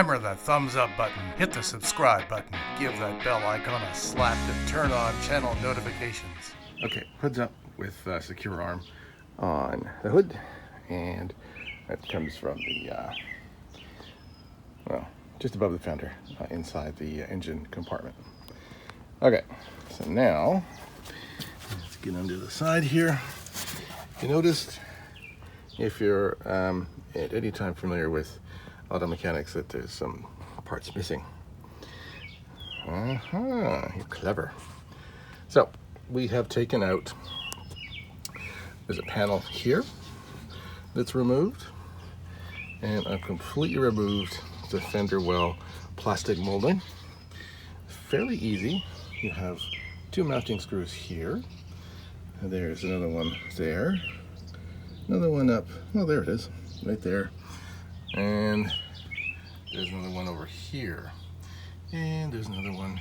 Hammer that thumbs up button, hit the subscribe button, give that bell icon a slap to turn on channel notifications. Okay, hood's up with secure arm on the hood, and that comes from the, well, just above the fender, inside the engine compartment. Okay, so now, let's get under the side here. You noticed, if you're at any time familiar with auto mechanics, that there's some parts missing. You're clever. So we have taken out, there's a panel here that's removed, and I've completely removed the fender well plastic molding. Fairly easy. You have two mounting screws here. And there's another one there. Another one up, oh there it is, right there. And there's another one over here. And there's another one,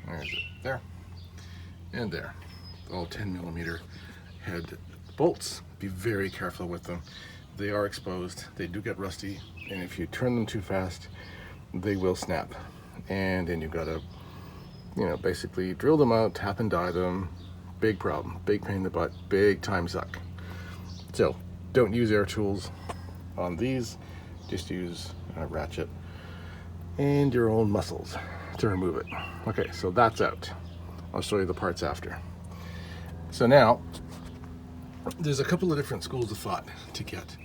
where is it? There. And there. All 10mm head bolts. Be very careful with them. They are exposed, they do get rusty, and if you turn them too fast, they will snap. And then you've got to, basically drill them out, tap and die them. Big problem, big pain in the butt, big time suck. So don't use air tools on these, just use a ratchet and your own muscles to remove it. Okay, so that's out. I'll show you the parts after. So now, there's a couple of different schools of thought to get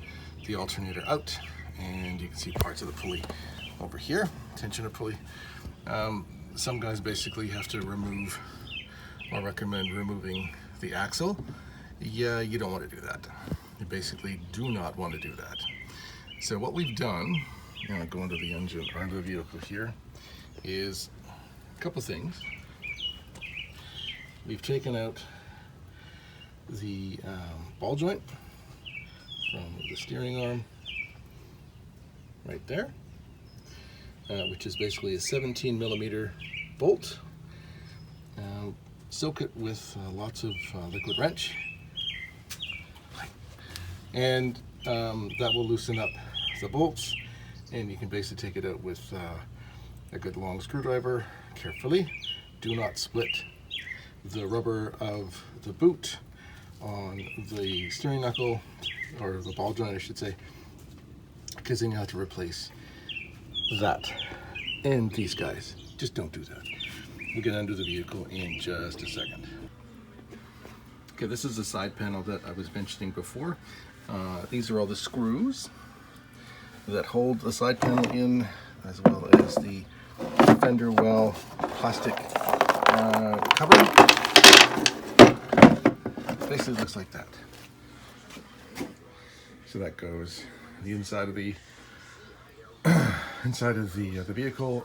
the alternator out, and you can see parts of the pulley over here, tensioner pulley. Some guys basically have to remove, or recommend removing the axle. Yeah, you don't want to do that. You basically do not want to do that. So what we've done, I'll go into the engine or into the vehicle here, is a couple things. We've taken out the ball joint from the steering arm right there, which is basically a 17mm bolt. Soak it with lots of liquid wrench, and that will loosen up the bolts, and you can basically take it out with a good long screwdriver carefully. Do not split the rubber of the boot on the steering knuckle, or the ball joint I should say, because then you have to replace that and these guys. Just don't do that. We'll get under the vehicle in just a second. Okay, this is the side panel that I was mentioning before. These are all the screws that hold the side panel in, as well as the fender well plastic cover. Basically looks like that. So that goes the inside of the the vehicle,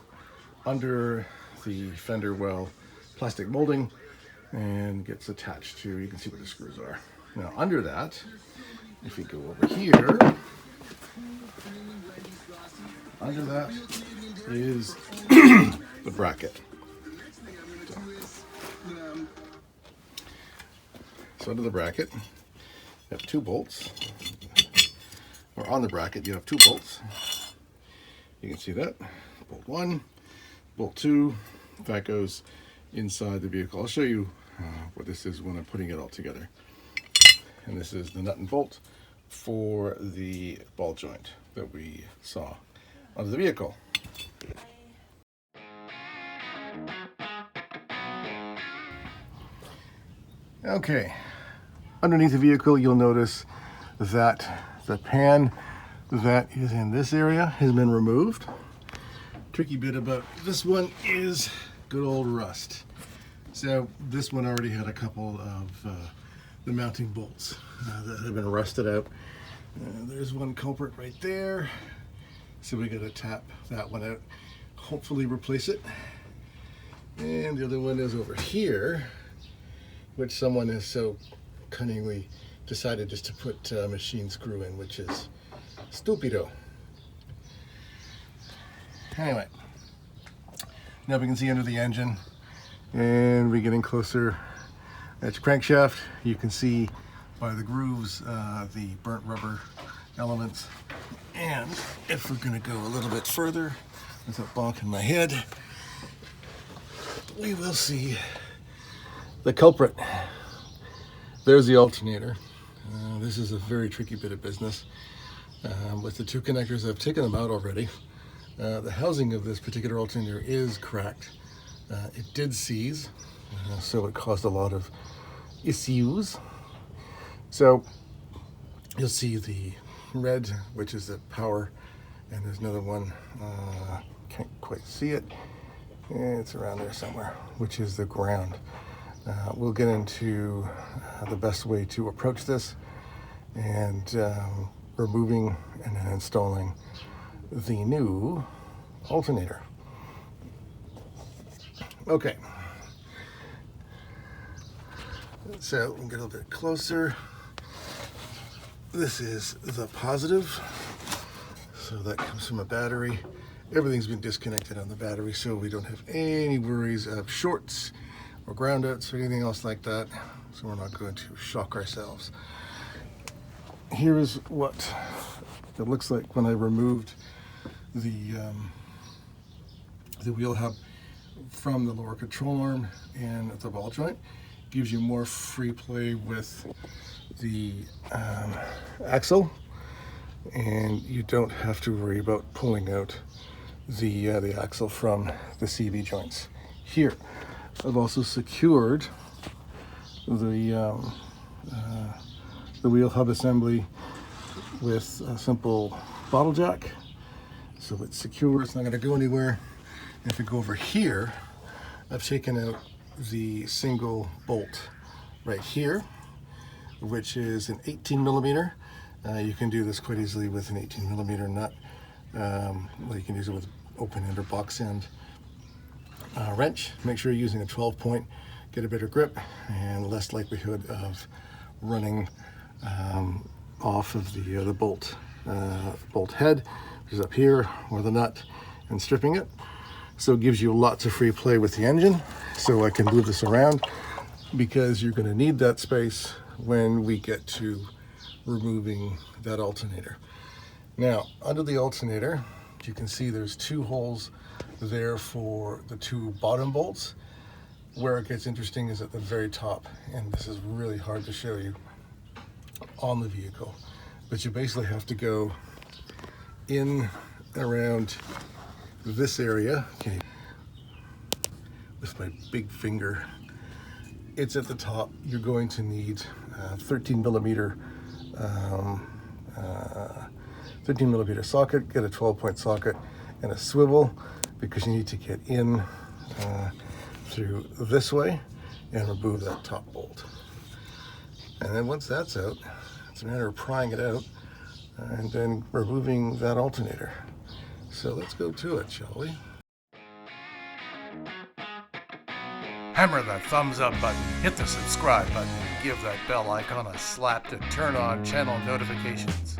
under the fender well plastic molding, and gets attached to, you can see where the screws are. Now under that, if you go over here, under that is the bracket. So under the bracket, you have two bolts, or on the bracket you have two bolts. You can see that, bolt 1, bolt 2, that goes inside the vehicle. I'll show you what this is when I'm putting it all together. And this is the nut and bolt for the ball joint that we saw under the vehicle. Okay, underneath the vehicle you'll notice that the pan that is in this area has been removed. Tricky bit about this one is good old rust. So this one already had a couple of the mounting bolts that have been rusted out. There's one culprit right there. So we gotta tap that one out, hopefully replace it. And the other one is over here, which someone has so cunningly decided just to put a machine screw in, which is stupido. Anyway, now we can see under the engine, and we're getting closer. That's crankshaft. You can see by the grooves the burnt rubber elements And if we're going to go a little bit further without bonking my head, we will see the culprit. There's the alternator. This is a very tricky bit of business. With the two connectors, I've taken them out already. The housing of this particular alternator is cracked. It did seize, so it caused a lot of issues. So you'll see the red, which is the power, and there's another one, can't quite see it. It's around there somewhere, which is the ground. We'll get into the best way to approach this and removing and then installing the new alternator. Okay, so we'll get a little bit closer. This is the positive, so that comes from a battery. Everything's been disconnected on the battery, so we don't have any worries of shorts or groundouts or anything else like that, so we're not going to shock ourselves. Here is what it looks like when I removed the wheel hub from the lower control arm and the ball joint. Gives you more free play with the axle, and you don't have to worry about pulling out the axle from the CV joints. Here, I've also secured the wheel hub assembly with a simple bottle jack, so it's secure. It's not going to go anywhere. And if we go over here, I've taken out the single bolt right here, which is an 18 millimeter. You can do this quite easily with an 18 millimeter nut. You can use it with open end or box end wrench. Make sure you're using a 12 point, get a better grip and less likelihood of running off of the bolt head, which is up here, or the nut, and stripping it. So it gives you lots of free play with the engine. So I can move this around because you're going to need that space when we get to removing that alternator. Now, under the alternator, you can see there's two holes there for the two bottom bolts. Where it gets interesting is at the very top, and this is really hard to show you on the vehicle, but you basically have to go in around this area. Okay, with my big finger, it's at the top. You're going to need 13 millimeter socket, get a 12 point socket and a swivel, because you need to get in through this way and remove that top bolt. And then once that's out, it's a matter of prying it out and then removing that alternator. So let's go to it, shall we? Hammer that thumbs up button, hit the subscribe button, and give that bell icon a slap to turn on channel notifications.